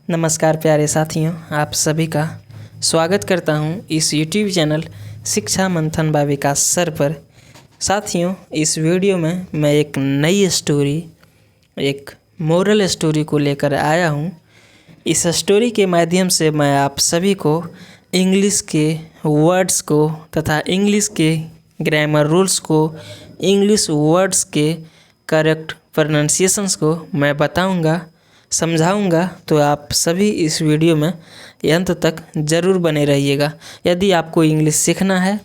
नमस्कार प्यारे साथियों, आप सभी का स्वागत करता हूं इस YouTube चैनल शिक्षा मंथन बाय विकास सर पर। साथियों, इस वीडियो में मैं एक नई स्टोरी, एक मोरल स्टोरी को लेकर आया हूं। इस स्टोरी के माध्यम से मैं आप सभी को इंग्लिश के वर्ड्स को तथा इंग्लिश के ग्रामर रूल्स को, इंग्लिश वर्ड्स के करेक्ट प्रोनाउंसिएशंस को मैं बताऊंगा, समझाऊंगा। तो आप सभी इस वीडियो में अंत तक ज़रूर बने रहिएगा। यदि आपको इंग्लिश सीखना है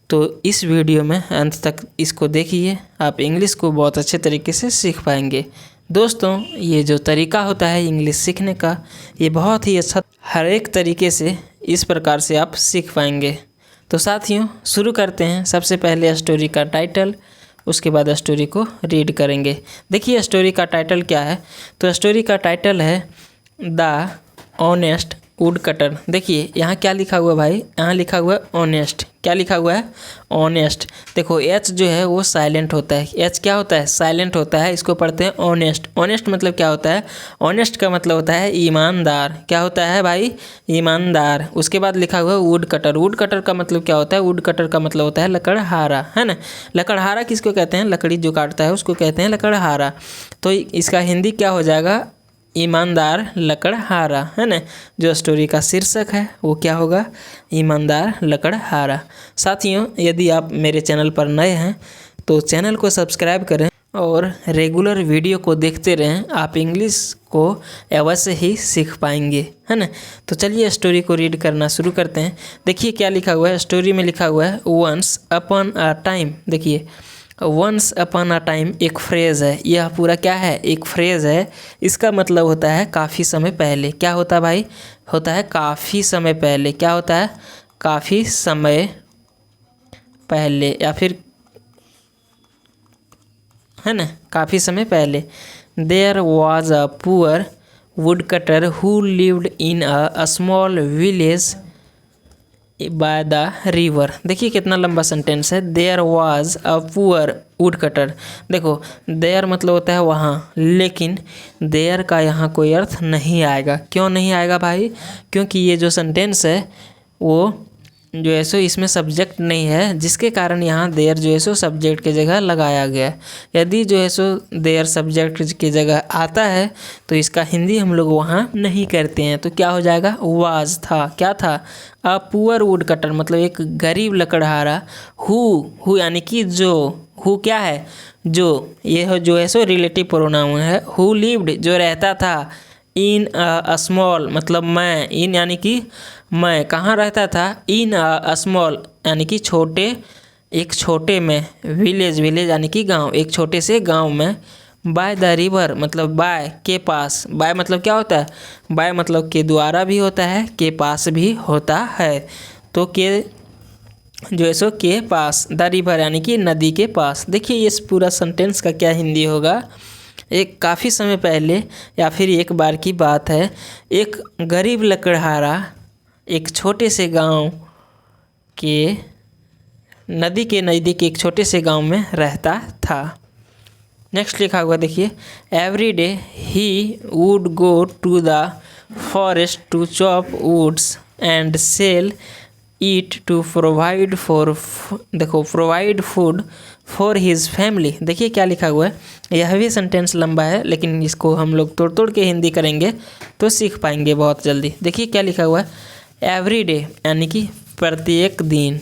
तो इस वीडियो में अंत तक इसको देखिए, आप इंग्लिश को बहुत अच्छे तरीके से सीख पाएंगे। दोस्तों, ये जो तरीका होता है इंग्लिश सीखने का, ये बहुत ही अच्छा, हर एक तरीके से इस प्रकार से आप सीख पाएंगे। तो साथियों, शुरू करते हैं। सबसे पहले स्टोरी का टाइटल, उसके बाद स्टोरी को रीड करेंगे। देखिए स्टोरी का टाइटल क्या है। तो स्टोरी का टाइटल है द ऑनेस्ट वुड कटर। देखिए यहाँ क्या लिखा हुआ है भाई, यहाँ लिखा हुआ है ऑनेस्ट। क्या लिखा हुआ है? ऑनेस्ट। देखो एच जो है वो साइलेंट होता है। एच क्या होता है? साइलेंट होता है। इसको पढ़ते हैं ऑनेस्ट। ऑनेस्ट मतलब क्या होता है? ऑनेस्ट का मतलब होता है ईमानदार। क्या होता है भाई? ईमानदार। उसके बाद लिखा हुआ है वुड कटर। वुड कटर का मतलब क्या होता है? वुड कटर का मतलब होता है लकड़हारा, है ना। लकड़हारा किसको कहते हैं? लकड़ी जो काटता है उसको कहते हैं लकड़हारा। तो इसका हिंदी क्या हो जाएगा? ईमानदार लकड़हारा, है ना। जो स्टोरी का शीर्षक है वो क्या होगा? ईमानदार लकड़हारा। साथियों, यदि आप मेरे चैनल पर नए हैं तो चैनल को सब्सक्राइब करें और रेगुलर वीडियो को देखते रहें। आप इंग्लिश को अवश्य ही सीख पाएंगे, है ना। तो चलिए स्टोरी को रीड करना शुरू करते हैं। देखिए क्या लिखा हुआ है। स्टोरी में लिखा हुआ है वंस अपॉन अ टाइम। देखिए वंस अपॉन अ टाइम एक फ्रेज़ है। यह पूरा क्या है? एक फ्रेज़ है। इसका मतलब होता है काफ़ी समय पहले। क्या होता है भाई? होता है काफ़ी समय पहले। क्या होता है? काफ़ी समय पहले, या फिर, है ना, काफ़ी समय पहले। There was a poor wood cutter who lived in a small village by the river. देखिए कितना लंबा सेंटेंस है। There was a poor wood cutter. देखो देयर मतलब होता है वहाँ, लेकिन देयर का यहाँ कोई अर्थ नहीं आएगा। क्यों नहीं आएगा भाई? क्योंकि ये जो सेंटेंस है वो जो है सो इसमें सब्जेक्ट नहीं है, जिसके कारण यहाँ देयर जो है सो सब्जेक्ट की जगह लगाया गया। यदि जो है सो देयर सब्जेक्ट की जगह आता है तो इसका हिंदी हम लोग वहाँ नहीं करते हैं। तो क्या हो जाएगा? वाज था। क्या था? अ पुअर वुड कटर मतलब एक गरीब लकड़हारा। हु यानी कि जो। हु क्या है? जो। ये जो है सो रिलेटिव प्रोनाउन है। हु लिव्ड जो रहता था। इन अ स्मॉल मतलब मैं। इन यानी कि मैं कहाँ रहता था? इन अ स्मॉल यानी कि छोटे, एक छोटे में। विलेज, विलेज यानी कि गांव, एक छोटे से गांव में। बाय द रिवर मतलब बाय के पास। बाय मतलब क्या होता है? बाय मतलब के द्वारा भी होता है, के पास भी होता है। तो के जो है सो के पास, द रिवर यानी कि नदी के पास। देखिए इस पूरा सेंटेंस का क्या हिंदी होगा? एक काफ़ी समय पहले या फिर एक बार की बात है, एक गरीब लकड़हारा एक छोटे से गांव के नदी के नज़दीक एक छोटे से गांव में रहता था। नेक्स्ट लिखा हुआ देखिए, every day he would go to the forest to chop woods and sell it to provide for, देखो provide food for his family. देखिए क्या लिखा हुआ है। यह भी सेंटेंस लंबा है, लेकिन इसको हम लोग तोड़ तोड़ के हिंदी करेंगे तो सीख पाएंगे बहुत जल्दी। देखिए क्या लिखा हुआ है। एवरी डे यानी कि प्रत्येक दिन।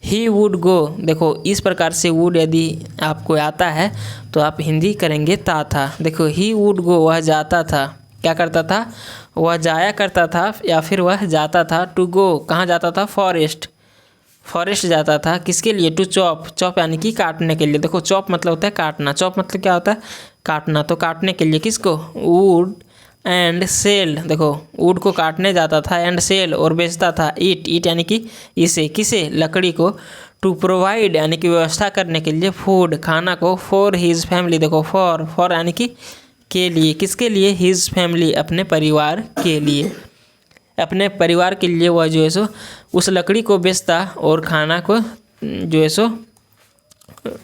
ही वुड गो, देखो इस प्रकार से वुड यदि आपको आता है तो आप हिंदी करेंगे ता था। देखो ही वुड गो वह जाता था। क्या करता था? वह जाया करता था, या फिर वह जाता था। टू गो कहाँ जाता था? फॉरेस्ट, फॉरेस्ट जाता था। किसके लिए? टू चॉप, चॉप यानी कि काटने के लिए। देखो चॉप मतलब होता है काटना। चॉप मतलब क्या होता है? काटना। तो काटने के लिए किसको? Wood and sell. देखो वुड को काटने जाता था, एंड सेल और बेचता था। ईट, ईट यानी कि इसे, किसे? लकड़ी को। टू प्रोवाइड यानी कि व्यवस्था करने के लिए। फूड खाना को। फॉर हिज फैमिली, देखो फॉर यानी कि के लिए। किसके लिए? हिज फैमिली अपने परिवार के लिए। अपने परिवार के लिए वह जो है सो उस लकड़ी को बेचता और खाना को जो है सो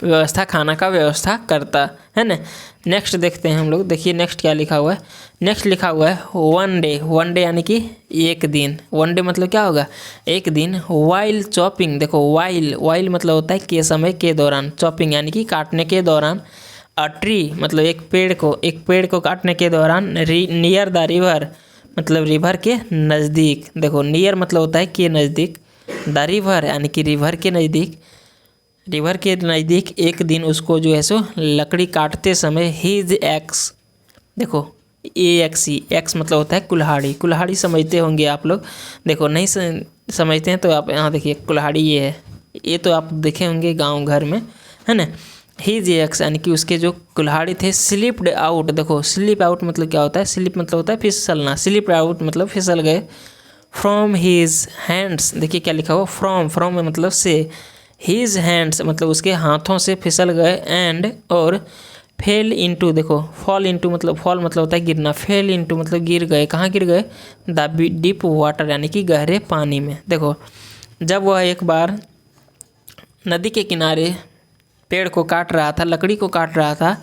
व्यवस्था, खाना का व्यवस्था करता है ना। नेक्स्ट देखते हैं हम लोग, देखिए नेक्स्ट क्या लिखा हुआ है। नेक्स्ट लिखा हुआ है वन डे। वन डे यानी कि एक दिन। वन डे मतलब क्या होगा, एक दिन। वाइल चॉपिंग, देखो वाइल, वाइल मतलब होता है के समय, के दौरान। चॉपिंग यानी कि काटने के दौरान। अ ट्री मतलब एक पेड़ को काटने के दौरान। नियर द रिवर मतलब रिवर के नज़दीक। देखो नियर मतलब होता है के नज़दीक, द रिवर यानी कि रिवर के नज़दीक। रिवर के नज़दीक एक दिन उसको जो है सो लकड़ी काटते समय हीज एक्स, देखो AXE, एक्स मतलब होता है कुल्हाड़ी। कुल्हाड़ी समझते होंगे आप लोग। देखो नहीं समझते हैं तो आप यहाँ देखिए, कुल्हाड़ी ये है, ये तो आप देखे होंगे गांव घर में, है ना। हीज एक्स यानी कि उसके जो कुल्हाड़ी थे स्लिप्ड आउट। देखो स्लिप आउट मतलब क्या होता है, स्लिप मतलब होता है फिसलना, स्लिप आउट मतलब फिसल गए। फ्रॉम हीज हैंड्स, देखिए क्या लिखा हुआ, फ्रॉम में मतलब से, हीज हैंड्स मतलब उसके हाथों से फिसल गए। एंड और फेल इंटू, देखो फॉल इंटू मतलब, फॉल मतलब होता है गिरना, फेल इंटू मतलब गिर गए। कहाँ गिर गए, द डीप वाटर यानी कि गहरे पानी में। देखो जब वह एक बार नदी के किनारे पेड़ को काट रहा था, लकड़ी को काट रहा था,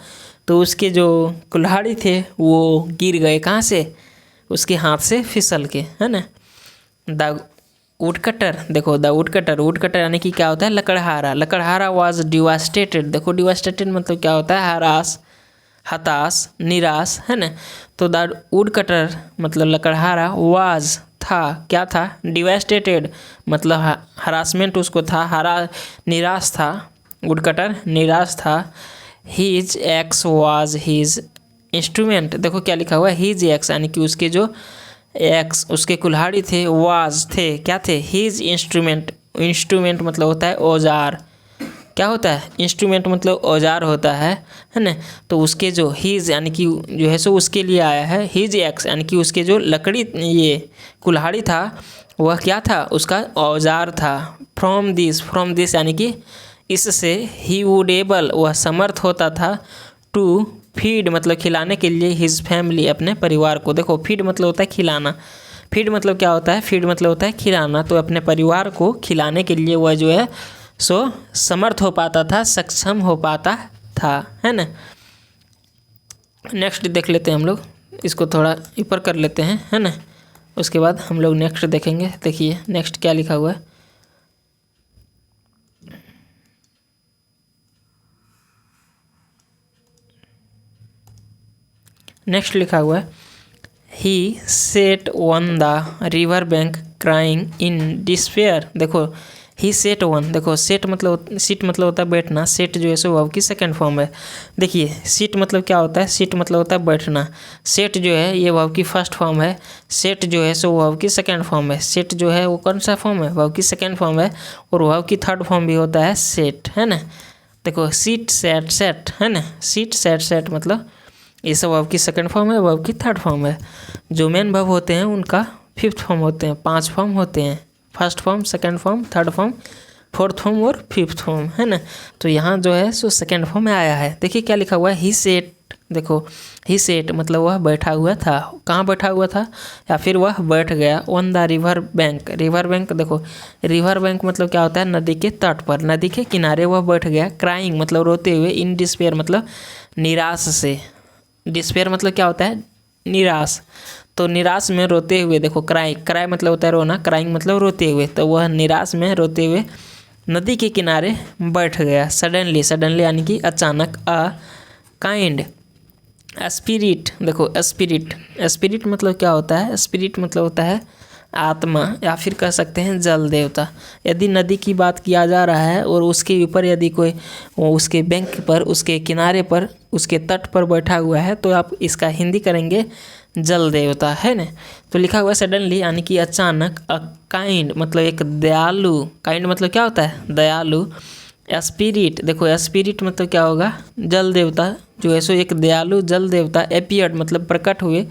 तो उसके जो कुल्हाड़ी थे वो गिर गए। कहाँ से, उसके हाथ से फिसल के, है ना। द वुड कटर, देखो the wood cutter, would cutter यानी कि क्या होता है, लकड़हारा। लकड़हारा वाज डिवास्टेटेड। देखो डिवास्टेटेड मतलब क्या होता है, हरास, हताश, निराश, है ना। तो द वुड कटर मतलब लकड़हारा वाज था, क्या था, डिवास्टेटेड मतलब हरासमेंट उसको था, निराश था। वुड कटर निराश था। His axe was his instrument. देखो क्या लिखा हुआ है, हीज एक्स यानी कि उसके जो एक्स, उसके कुल्हाड़ी थे, वाज थे, क्या थे, हीज इंस्ट्रूमेंट। इंस्ट्रूमेंट मतलब होता है औजार। क्या होता है, इंस्ट्रूमेंट मतलब औजार होता है ना। तो उसके जो हीज यानी कि जो है सो उसके लिए आया है, हीज एक्स यानी कि उसके जो लकड़ी, ये कुल्हाड़ी था, वह क्या था, उसका औजार था। फ्रॉम दिस यानी कि इससे, ही वुड एबल वह समर्थ होता था, टू फीड मतलब खिलाने के लिए, हिज फैमिली अपने परिवार को। देखो फीड मतलब होता है खिलाना, फीड मतलब क्या होता है, फीड मतलब होता है खिलाना। तो अपने परिवार को खिलाने के लिए वह जो है सो समर्थ हो पाता था, सक्षम हो पाता था, है ना। नेक्स्ट देख लेते हैं हम लोग, इसको थोड़ा ऊपर कर लेते हैं, है ना। उसके बाद हम लोग नेक्स्ट देखेंगे। देखिए नेक्स्ट क्या लिखा हुआ है। नेक्स्ट लिखा हुआ है, he sat on the river bank crying in despair. देखो ही सेट ऑन, देखो सेट मतलब, सीट मतलब होता है बैठना, सेट जो है सो वर्ब की सेकंड फॉर्म है। देखिए सीट मतलब क्या होता है, सीट मतलब होता है बैठना। सेट जो है ये वर्ब की फर्स्ट फॉर्म है, सेट जो है सो वर्ब की सेकंड फॉर्म है। सेट जो है वो कौन सा फॉर्म है, वर्ब की सेकंड फॉर्म है। और वर्ब की थर्ड फॉर्म भी होता है सेट, है ना। देखो सीट सेट सेट, है ना, सीट सेट सेट मतलब ये सब वर्ब की सेकंड फॉर्म है, वर्ब की थर्ड फॉर्म है। जो मेन वर्ब होते हैं उनका फिफ्थ फॉर्म होते हैं, 5 फॉर्म होते हैं, first form, second form, third form, fourth form और फिफ्थ फॉर्म, है ना। तो यहाँ जो है सो सेकंड फॉर्म में आया है। देखिए क्या लिखा हुआ है, ही सेट। देखो ही सेट मतलब वह बैठा हुआ था, कहाँ बैठा हुआ था, या फिर वह बैठ गया। On the river bank, river bank, देखो रिवर बैंक मतलब क्या होता है, नदी के तट पर, नदी के किनारे वह बैठ गया। क्राइंग मतलब रोते हुए, इन डिस्पेयर मतलब निराश से। डिस्पेयर मतलब क्या होता है, निराश। तो निराश में रोते हुए, देखो क्राई, क्राई मतलब होता है रोना, क्राइंग मतलब रोते हुए। तो वह निराश में रोते हुए नदी के किनारे बैठ गया। सडनली, सडनली यानी कि अचानक। अ काइंड स्पिरिट, देखो स्पिरिट, स्पिरिट मतलब क्या होता है, स्पिरिट मतलब होता है आत्मा, या फिर कह सकते हैं जल देवता। यदि नदी की बात किया जा रहा है और उसके ऊपर यदि कोई उसके बैंक पर, उसके किनारे पर, उसके तट पर बैठा हुआ है, तो आप इसका हिंदी करेंगे जल देवता, है ना। तो लिखा हुआ सडनली यानी कि अचानक। अ काइंड मतलब एक दयालु, काइंड मतलब क्या होता है, दयालु। स्पिरिट, देखो स्पिरिट मतलब क्या होगा, जल देवता जो है सो एक दयालु जल देवता। एपियर्ड मतलब प्रकट हुए।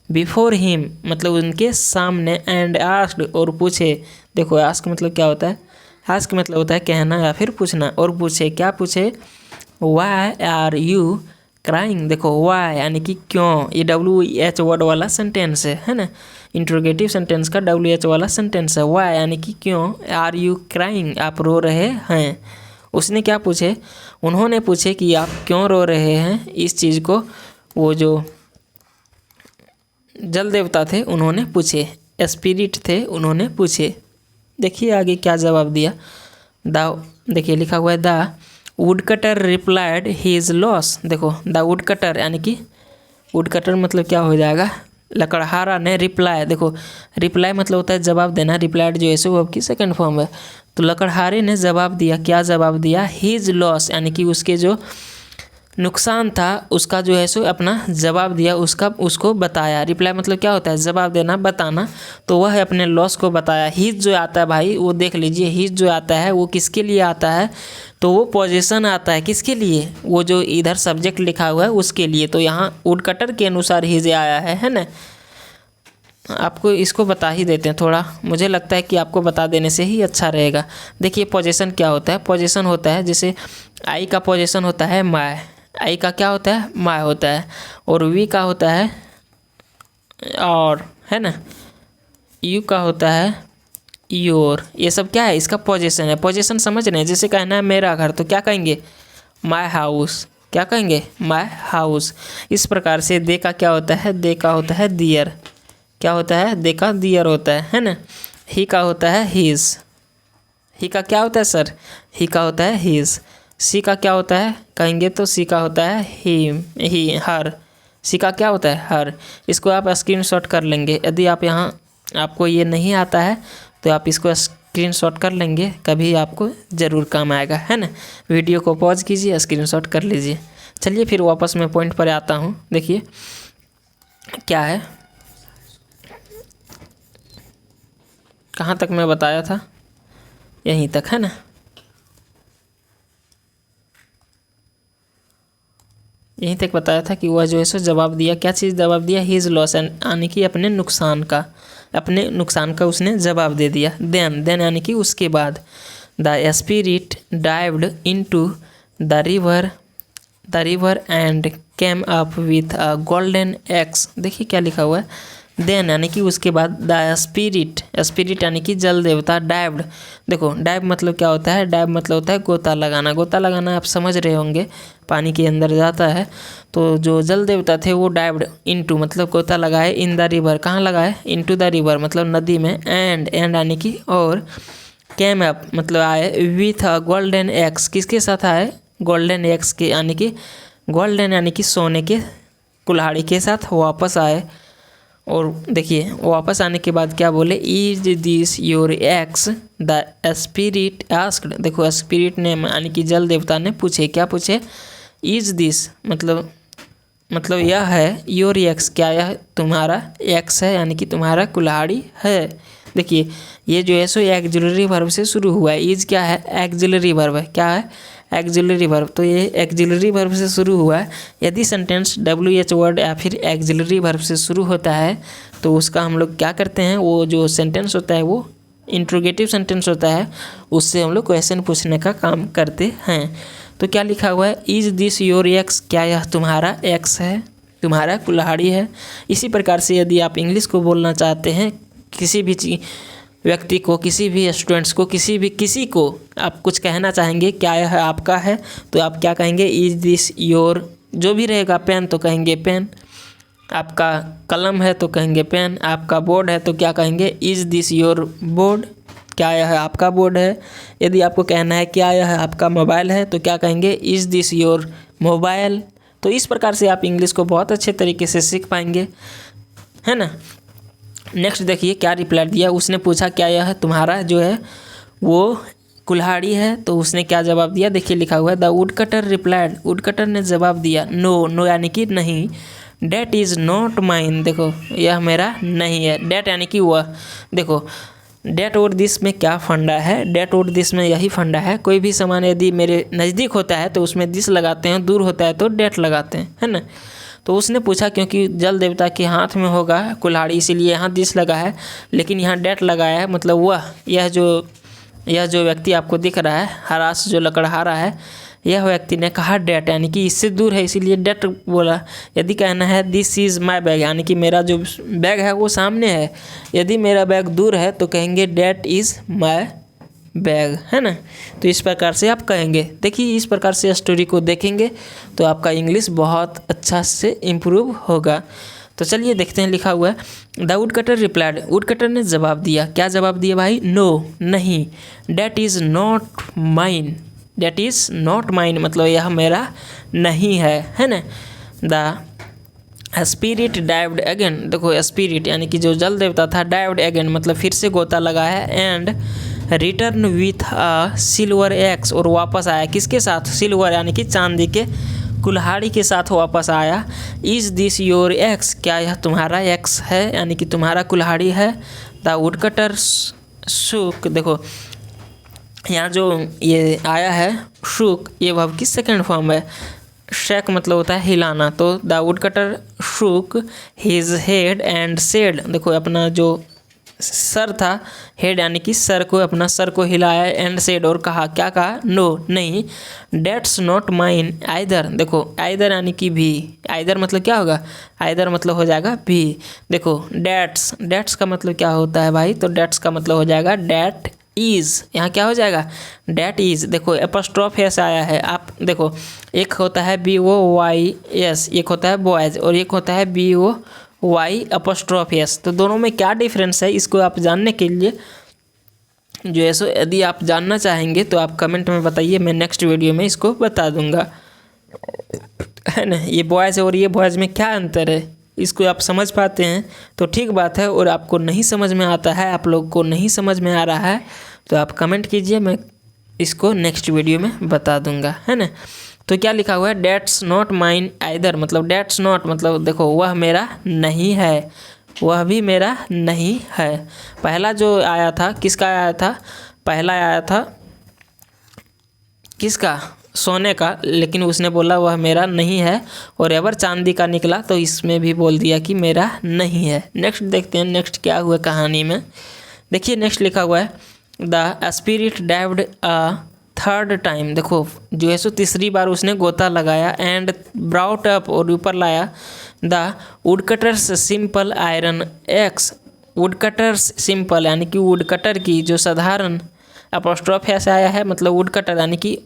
बिफोर हिम मतलब उनके सामने। एंड आस्क्ड और पूछे। देखो आस्क मतलब क्या होता है, आस्क मतलब होता है कहना या फिर पूछना। और पूछे, क्या पूछे, वाई आर यू क्राइंग। देखो वाई यानी कि क्यों, ये WH वर्ड वाला सेंटेंस है ना, इंट्रोगेटिव सेंटेंस का WH वाला सेंटेंस है। वाई यानी कि क्यों, आर यू क्राइंग आप रो रहे हैं। उसने क्या पूछे, उन्होंने पूछे कि आप क्यों रो रहे हैं इस चीज़ को, वो जो जल देवता थे उन्होंने पूछे, स्पिरिट थे उन्होंने पूछे। देखिए आगे क्या जवाब दिया। देखिए लिखा हुआ है the wood cutter replied his loss. देखो द वुड कटर यानी कि वुड कटर मतलब क्या हो जाएगा, लकड़हारा ने रिप्लाई, देखो रिप्लाई मतलब होता है जवाब देना, रिप्लाइड जो है वो की सेकंड फॉर्म है। तो लकड़हारे ने जवाब दिया, क्या जवाब दिया, हीज लॉस यानी कि उसके जो नुकसान था उसका जो है सो अपना जवाब दिया, उसको बताया। रिप्लाई मतलब क्या होता है, जवाब देना, बताना। तो वह अपने लॉस को बताया। हिज जो आता है भाई वो देख लीजिए, हिज जो आता है वो किसके लिए आता है, तो वो पोजीशन आता है किसके लिए, वो जो इधर सब्जेक्ट लिखा हुआ है उसके लिए। तो यहाँ वुड कटर के अनुसार हिज आया है ना। आपको इसको बता ही देते हैं थोड़ा, मुझे लगता है कि आपको बता देने से ही अच्छा रहेगा। देखिए पोजीशन क्या होता है, पोजीशन होता है जैसे आई का पोजीशन होता है माय, आई का क्या होता है, माय होता है, और वी का होता है और, है ना, यू का होता है योर। ये सब क्या है, इसका पोजीशन है। पोजीशन समझ रहे हैं, जैसे कहना है मेरा घर तो क्या कहेंगे, माय हाउस, क्या कहेंगे, माय हाउस। इस प्रकार से दे का क्या होता है, दे का होता है दियर, क्या होता है, दे का दियर होता है ना। ही का होता है हीज, ही का क्या होता है सर, ही का होता है हीज। सी का क्या होता है कहेंगे तो सी का होता है ही हर, सी का क्या होता है हर। इसको आप स्क्रीनशॉट कर लेंगे, यदि आप यहाँ आपको ये नहीं आता है तो आप इसको स्क्रीनशॉट कर लेंगे, कभी आपको ज़रूर काम आएगा, है ना। वीडियो को पॉज कीजिए, स्क्रीनशॉट कर लीजिए। चलिए फिर वापस मैं पॉइंट पर आता हूँ। देखिए क्या है, कहाँ तक मैं बताया था, यहीं तक, है ना। यहीं तक बताया था कि वह जो है सो जवाब दिया, क्या चीज़ जवाब दिया, हीज लॉस यानी कि अपने नुकसान का उसने जवाब दे दिया। देन यानी कि उसके बाद, the spirit dived into the river and came up with a golden x. देखिए क्या लिखा हुआ है, देन यानी कि उसके बाद, द स्पिरिट यानी कि जल देवता, डाइव्ड। देखो डाइव मतलब क्या होता है, डाइव मतलब होता है गोता लगाना। गोता लगाना आप समझ रहे होंगे, पानी के अंदर जाता है। तो जो जल देवता थे वो डाइव्ड इनटू मतलब गोता लगाए, इन द रिवर, कहाँ लगाए, इनटू द रिवर मतलब नदी में, एंड यानी कि और, केम अप मतलब आए, विथ अ गोल्डन एक्स, किसके साथ आए, गोल्डन एक्स के यानी कि गोल्डन यानी कि सोने के कुल्हाड़ी के साथ वापस आए। और देखिए वापस आने के बाद क्या बोले, is this your x, the spirit asked. देखो स्पिरिट ने यानी कि जल देवता ने पूछे, क्या पूछे, इज दिस मतलब यह है, योर एक्स क्या यह तुम्हारा एक्स है, यानी कि तुम्हारा कुल्हाड़ी है। देखिए ये जो है सो एक्सिलरी वर्ब से शुरू हुआ है। इज क्या है, एक्सिलरी वर्ब है, क्या है, एक्सिलरी वर्ब। तो ये एक्सिलरी वर्ब से शुरू हुआ है। यदि सेंटेंस WH वर्ड या फिर एक्सिलरी वर्ब से शुरू होता है तो उसका हम लोग क्या करते हैं, वो जो सेंटेंस होता है वो इंट्रोगेटिव सेंटेंस होता है, उससे हम लोग क्वेश्चन पूछने का काम करते हैं। तो क्या लिखा हुआ है, इज दिस योर एक्स, क्या यह तुम्हारा एक्स है, तुम्हारा कुल्हाड़ी है। इसी प्रकार से यदि आप इंग्लिश को बोलना चाहते हैं, किसी भी व्यक्ति को, किसी भी स्टूडेंट्स को, किसी को आप कुछ कहना चाहेंगे, क्या यह आपका है, तो आप क्या कहेंगे, इज दिस योर, जो भी रहेगा, पेन तो कहेंगे पेन, आपका कलम है तो कहेंगे पेन, आपका बोर्ड है तो क्या कहेंगे, इज दिस योर बोर्ड, क्या यह आपका बोर्ड है। यदि आपको कहना है क्या यह आपका मोबाइल है तो क्या कहेंगे, इज दिस योर मोबाइल। तो इस प्रकार से आप इंग्लिश को बहुत अच्छे तरीके से सीख पाएंगे, है ना। नेक्स्ट देखिए क्या रिप्लाई दिया, उसने पूछा क्या यह तुम्हारा जो है वो कुल्हाड़ी है, तो उसने क्या जवाब दिया, देखिए लिखा हुआ है, the wood cutter replied, would cutter ने जवाब दिया, नो यानी कि नहीं, डेट इज़ नॉट माइन, देखो यह मेरा नहीं है, डेट यानी कि वह। देखो डेट और दिस में क्या फंडा है, डेट और दिस में यही फंडा है, कोई भी सामान यदि मेरे नज़दीक होता है तो उसमें दिस लगाते हैं, दूर होता है तो डेट लगाते हैं, है ना। तो उसने पूछा क्योंकि जल देवता के हाथ में होगा कुल्हाड़ी, इसीलिए यहाँ दिस लगा है, लेकिन यहाँ डेट लगाया है, मतलब वह यह जो व्यक्ति आपको दिख रहा है, हरास जो लकड़हारा है, यह व्यक्ति ने कहा डेट यानी कि इससे दूर है, इसीलिए डेट बोला। यदि कहना है दिस इज़ माई बैग, यानी कि मेरा जो बैग है वो सामने है, यदि मेरा बैग दूर है तो कहेंगे डेट इज़ माई बैग, है ना। तो इस प्रकार से आप कहेंगे। देखिए इस प्रकार से स्टोरी को देखेंगे तो आपका इंग्लिश बहुत अच्छा से इम्प्रूव होगा। तो चलिए देखते हैं लिखा हुआ है। The wood cutter replied, would cutter ने जवाब दिया। क्या जवाब दिया भाई? नो, नहीं। That is not mine, that is not mine मतलब यह मेरा नहीं है ना। द स्पिरिट डाइव्ड अगेन, देखो स्पिरिट यानी कि जो जल देवता था, डाइव्ड अगेन मतलब फिर से गोता लगाया, and return with a silver x, और वापस आया किसके साथ? सिल्वर यानी कि चांदी के कुल्हाड़ी के साथ वापस आया। इज़ दिस योर एक्स, क्या यह तुम्हारा एक्स है यानी कि तुम्हारा कुल्हाड़ी है? द वुड कटर शुक, देखो यहाँ जो ये आया है शुक, ये वर्ब की सेकेंड फॉर्म है। शेक मतलब होता है हिलाना। तो the wood cutter shook his head and said, देखो अपना जो सर था, हेड यानी कि सर को, अपना सर को हिलाया, एंड सेड और कहा, क्या कहा? नो, नहीं। डेट्स नॉट माइन आइदर, देखो आइदर यानी कि भी, आइदर मतलब क्या होगा? आइदर मतलब हो जाएगा भी। देखो डेट्स, डेट्स का मतलब क्या होता है भाई? तो डेट्स का मतलब हो जाएगा डेट इज़, यहाँ क्या हो जाएगा? That is. देखो एपोस्ट्रोफ एस आया है, आप देखो एक होता है BOYS, एक होता है बॉयज़, और एक होता है BOY' तो दोनों में क्या डिफरेंस है इसको आप जानने के लिए जो है सो यदि आप जानना चाहेंगे तो आप कमेंट में बताइए, मैं नेक्स्ट वीडियो में इसको बता दूंगा, है ना। ये बॉयज़ और ये बॉयज़ में क्या अंतर है इसको आप समझ पाते हैं तो ठीक बात है, और आपको नहीं समझ में आता है, आप लोग को नहीं समझ में आ रहा है तो आप कमेंट कीजिए, मैं इसको नेक्स्ट वीडियो में बता दूंगा, है ना। तो क्या लिखा हुआ है? डेट्स नॉट माइन आइदर, मतलब डेट्स नॉट मतलब देखो वह मेरा नहीं है, वह भी मेरा नहीं है। पहला जो आया था किसका आया था? पहला आया था किसका? सोने का, लेकिन उसने बोला वह मेरा नहीं है, और एवर चांदी का निकला तो इसमें भी बोल दिया कि मेरा नहीं है। नेक्स्ट देखते हैं नेक्स्ट क्या हुआ कहानी में। देखिए नेक्स्ट लिखा हुआ है the spirit dived a third time, देखो जो है सो तीसरी बार उसने गोता लगाया, एंड ब्राउट अप और ऊपर लाया the wood cutters simple iron x, would cutters simple यानी कि वुड कटर की जो साधारण, अपोस्ट्रोफ ऐसा आया है मतलब वुड कटर यानी कि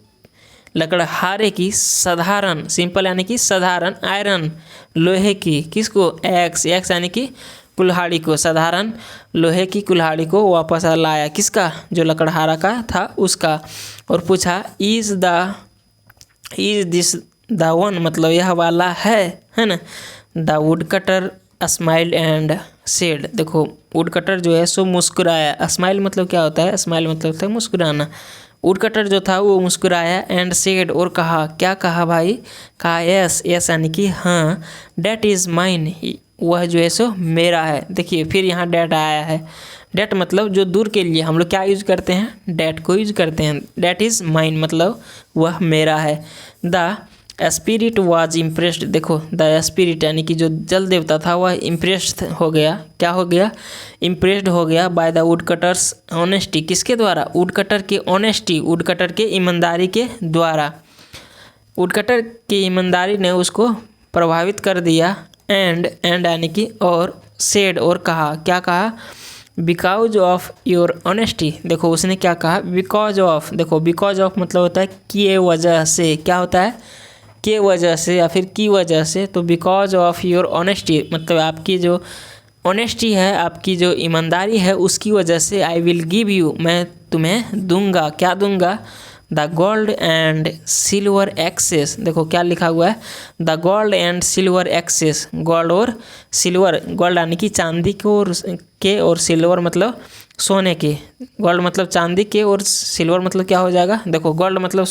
लकड़हारे की साधारण, सिंपल यानी कि साधारण, आयरन लोहे की, किसको? एक्स, एक्स यानी कि कुल्हाड़ी को, साधारण लोहे की कुल्हाड़ी को वापस लाया, किसका? जो लकड़हारा का था उसका, और पूछा इज़ दिस द वन, मतलब यह वाला है ना। The wood cutter smiled and said, देखो वुड कटर जो है सो मुस्कुराया। स्माइल मतलब क्या होता है? स्माइल मतलब होता है मुस्कुराना। वुड कटर जो था वो मुस्कुराया, एंड सेड और कहा, क्या कहा भाई? कहा यस, यस यानी कि हाँ, डेट इज़ माइन, वह जो है सो मेरा है। देखिए फिर यहाँ डेट आया है, डेट मतलब जो दूर के लिए हम लोग क्या यूज करते हैं? डेट को यूज करते हैं। डेट इज़ माइन मतलब वह मेरा है। द स्पिरिट वाज इम्प्रेस्ड, देखो द स्पिरिट यानी कि जो जल देवता था वह इम्प्रेस्ड हो गया, क्या हो गया? इम्प्रेस्ड हो गया by the wood cutters honesty, किसके द्वारा? वुड कटर के ऑनेस्टी, वुड कटर के ईमानदारी के द्वारा, वुड कटर की ईमानदारी ने उसको प्रभावित कर दिया। एंड यानी कि और सेड और कहा, क्या कहा? बिकॉज ऑफ योर ऑनेस्टी, देखो उसने क्या कहा? बिकॉज ऑफ, देखो बिकॉज ऑफ मतलब होता है किए वजह से, क्या होता है? के वजह से या फिर की वजह से। तो बिकॉज ऑफ योर ऑनेस्टी मतलब आपकी जो ऑनेस्टी है, आपकी जो ईमानदारी है, उसकी वजह से आई विल गिव यू, मैं तुम्हें दूंगा, क्या दूंगा? The gold and silver axes, देखो क्या लिखा हुआ है? The gold and silver axes, gold और सिल्वर, गोल्ड यानी कि चांदी के और सिल्वर मतलब सोने के, गोल्ड मतलब चांदी के और सिल्वर मतलब क्या हो जाएगा? देखो गोल्ड मतलब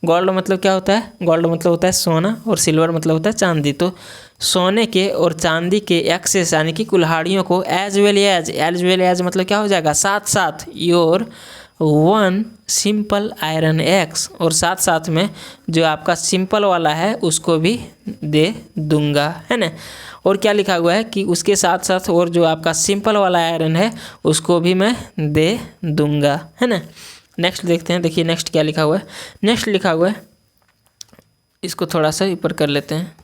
गोल्ड मतलब क्या होता है? गोल्ड मतलब होता है सोना, और सिल्वर मतलब होता है चांदी। तो सोने के और चांदी के एक्सेस यानी कि कुल्हाड़ियों को, एज वेल एज मतलब क्या हो जाएगा? साथ साथ, your one simple iron x, और साथ साथ में जो आपका सिंपल वाला है उसको भी दे दूंगा, है ना। और क्या लिखा हुआ है कि उसके साथ साथ और जो आपका सिंपल वाला आयरन है उसको भी मैं दे दूंगा, है ना। नेक्स्ट देखते हैं, देखिए नेक्स्ट क्या लिखा हुआ है। नेक्स्ट लिखा हुआ है, इसको थोड़ा सा ऊपर कर लेते हैं।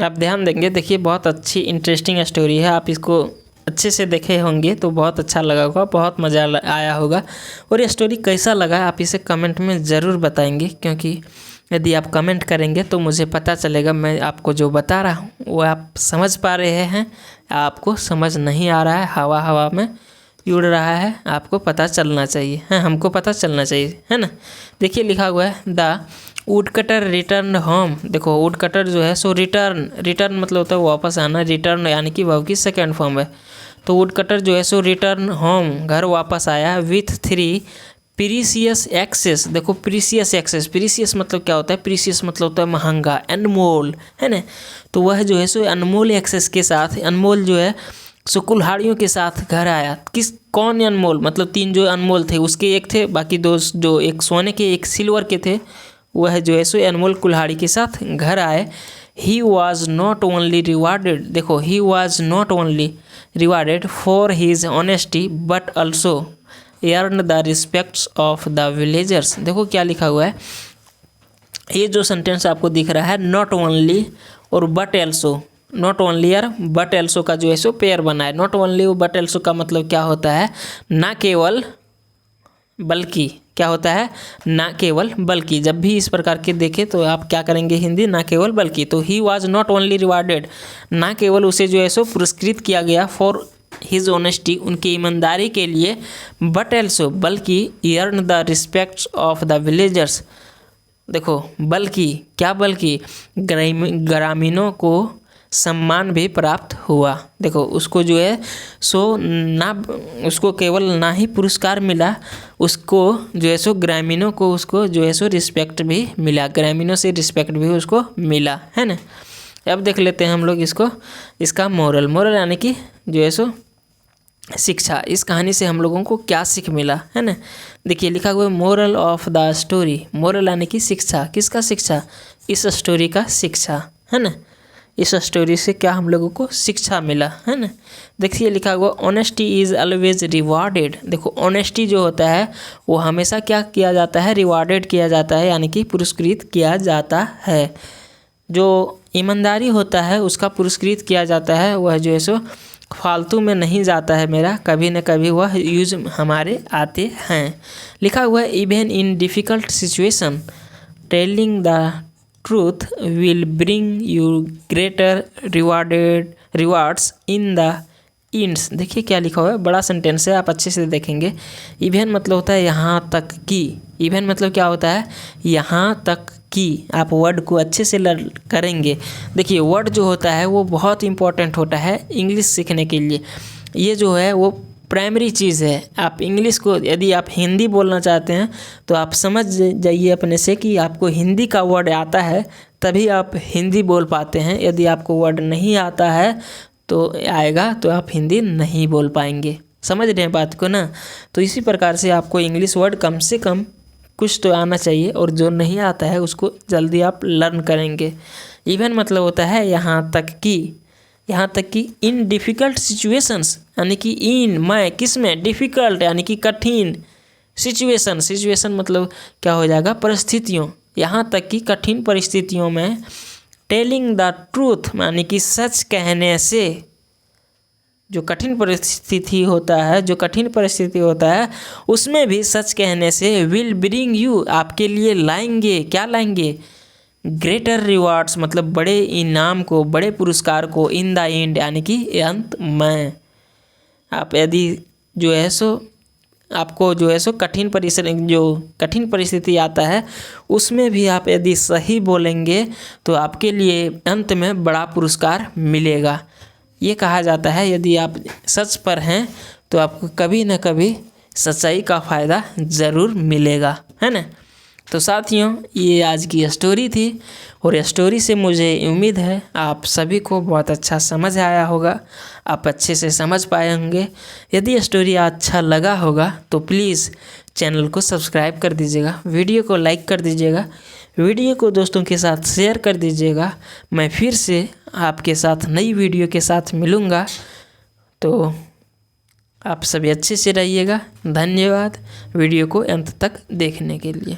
आप ध्यान देंगे, देखिए बहुत अच्छी इंटरेस्टिंग स्टोरी है। आप इसको अच्छे से देखे होंगे तो बहुत अच्छा लगा होगा, बहुत मज़ा आया होगा। और ये स्टोरी कैसा लगा आप इसे कमेंट में ज़रूर बताएंगे, क्योंकि यदि आप कमेंट करेंगे तो मुझे पता चलेगा मैं आपको जो बता रहा हूँ वो आप समझ पा रहे हैं, आपको समझ नहीं आ रहा है, हवा हवा में उड़ रहा है। आपको पता चलना चाहिए, है हमको पता चलना चाहिए, है ना। देखिए लिखा हुआ है the wood cutter return home. देखो वुड कटर जो है सो रिटर्न मतलब होता है वापस आना, रिटर्न यानी कि वर्ब की सेकेंड फॉर्म है। तो वुड कटर जो है सो रिटर्न होम, घर वापस आया विथ 3 प्रीसियस एक्सेस। देखो प्रीसियस एक्सेस, प्रीसियस मतलब क्या होता है, प्रीसियस मतलब होता है महंगा, अनमोल, है ना। तो वह जो है सो अनमोल एक्सेस के साथ, अनमोल जो है सो कुल्हाड़ियों के साथ घर आया। कौन अनमोल, मतलब 3 जो अनमोल थे उसके एक थे, बाकी 2 जो एक सोने के एक सिल्वर के थे, वह जो है सो अनमोल कुल्हाड़ी के साथ घर आए। He was not only rewarded, देखो he was not only rewarded for his honesty but also earned the respects of the villagers. देखो क्या लिखा हुआ है, ये जो सेंटेंस आपको दिख रहा है नॉट ओनली और बट एल्सो, नॉट ओनली और बट एल्सो का जो है सो पेयर बना है। नॉट ओनली और बट एल्सो का मतलब क्या होता है, ना केवल बल्कि, क्या होता है, ना केवल बल्कि। जब भी इस प्रकार के देखें तो आप क्या करेंगे हिंदी, ना केवल बल्कि। तो ही वॉज नॉट ओनली रिवार्डेड, ना केवल उसे जो है सो पुरस्कृत किया गया फॉर हिज ऑनेस्टी, उनकी ईमानदारी के लिए, बट एल्सो बल्कि earned the respects of the villagers. देखो बल्कि क्या, बल्कि ग्रामीणों को सम्मान भी प्राप्त हुआ। देखो उसको जो है सो ना, उसको केवल ना ही पुरस्कार मिला, उसको जो है सो ग्रामीणों को उसको जो है सो रिस्पेक्ट भी मिला, ग्रामीणों से रिस्पेक्ट भी उसको मिला, है ना। अब देख लेते हैं हम लोग इसको, इसका मोरल यानी कि जो है सो शिक्षा। इस कहानी से हम लोगों को क्या सीख मिला, है ना। देखिए लिखा हुआ है moral of the story, moral यानी कि शिक्षा। किसका शिक्षा, इस स्टोरी का शिक्षा, है ना। इस स्टोरी से क्या हम लोगों को शिक्षा मिला, है ना। देखिए लिखा हुआ ऑनेस्टी इज़ ऑलवेज रिवार्डेड। देखो ऑनेस्टी जो होता है वो हमेशा क्या किया जाता है, रिवार्डेड किया जाता है, यानी कि पुरस्कृत किया जाता है। जो ईमानदारी होता है उसका पुरस्कृत किया जाता है, वह जो है सो फालतू में नहीं जाता है मेरा, कभी न कभी वह यूज हमारे आते हैं। लिखा हुआ है even in difficult situation telling the truth will bring you greater rewards in the ends. देखिए क्या लिखा हुआ है, बड़ा सेंटेंस है, आप अच्छे से देखेंगे। इवन मतलब होता है यहाँ तक कि, इवन मतलब क्या होता है, यहाँ तक कि। आप वर्ड को अच्छे से लर्न करेंगे। देखिए वर्ड जो होता है वो बहुत इंपॉर्टेंट होता है इंग्लिश सीखने के लिए। ये जो है वो प्राइमरी चीज़ है। आप इंग्लिश को, यदि आप हिंदी बोलना चाहते हैं तो आप समझ जाइए अपने से कि आपको हिंदी का वर्ड आता है तभी आप हिंदी बोल पाते हैं। यदि आपको वर्ड नहीं आता है तो आएगा तो आप हिंदी नहीं बोल पाएंगे। समझ रहे हैं बात को ना। तो इसी प्रकार से आपको इंग्लिश वर्ड कम से कम कुछ तो आना चाहिए, और जो नहीं आता है उसको जल्दी आप लर्न करेंगे। इवन मतलब होता है यहाँ तक कि, यहाँ तक कि इन डिफ़िकल्ट सिचुएशंस, यानी कि इन मैं किस में, डिफ़िकल्ट यानी कि कठिन, सिचुएशन मतलब क्या हो जाएगा, परिस्थितियों, यहाँ तक कि कठिन परिस्थितियों में, टेलिंग द ट्रूथ यानी कि सच कहने से, जो कठिन परिस्थिति होता है, जो कठिन परिस्थिति होता है उसमें भी सच कहने से, विल ब्रिंग यू आपके लिए लाएंगे, क्या लाएंगे, ग्रेटर रिवार्ड्स मतलब बड़े इनाम को, बड़े पुरस्कार को, इन द एंड यानी कि अंत में। आप यदि जो है सो आपको जो है सो कठिन परिस्थिति आता है उसमें भी आप यदि सही बोलेंगे तो आपके लिए अंत में बड़ा पुरस्कार मिलेगा। ये कहा जाता है यदि आप सच पर हैं तो आपको कभी न कभी सच्चाई का फ़ायदा ज़रूर मिलेगा, है ना। तो साथियों ये आज की स्टोरी थी, और स्टोरी से मुझे उम्मीद है आप सभी को बहुत अच्छा समझ आया होगा, आप अच्छे से समझ पाए होंगे। यदि स्टोरी अच्छा लगा होगा तो प्लीज़ चैनल को सब्सक्राइब कर दीजिएगा, वीडियो को लाइक कर दीजिएगा, वीडियो को दोस्तों के साथ शेयर कर दीजिएगा। मैं फिर से आपके साथ नई वीडियो के साथ मिलूँगा, तो आप सभी अच्छे से रहिएगा। धन्यवाद वीडियो को अंत तक देखने के लिए।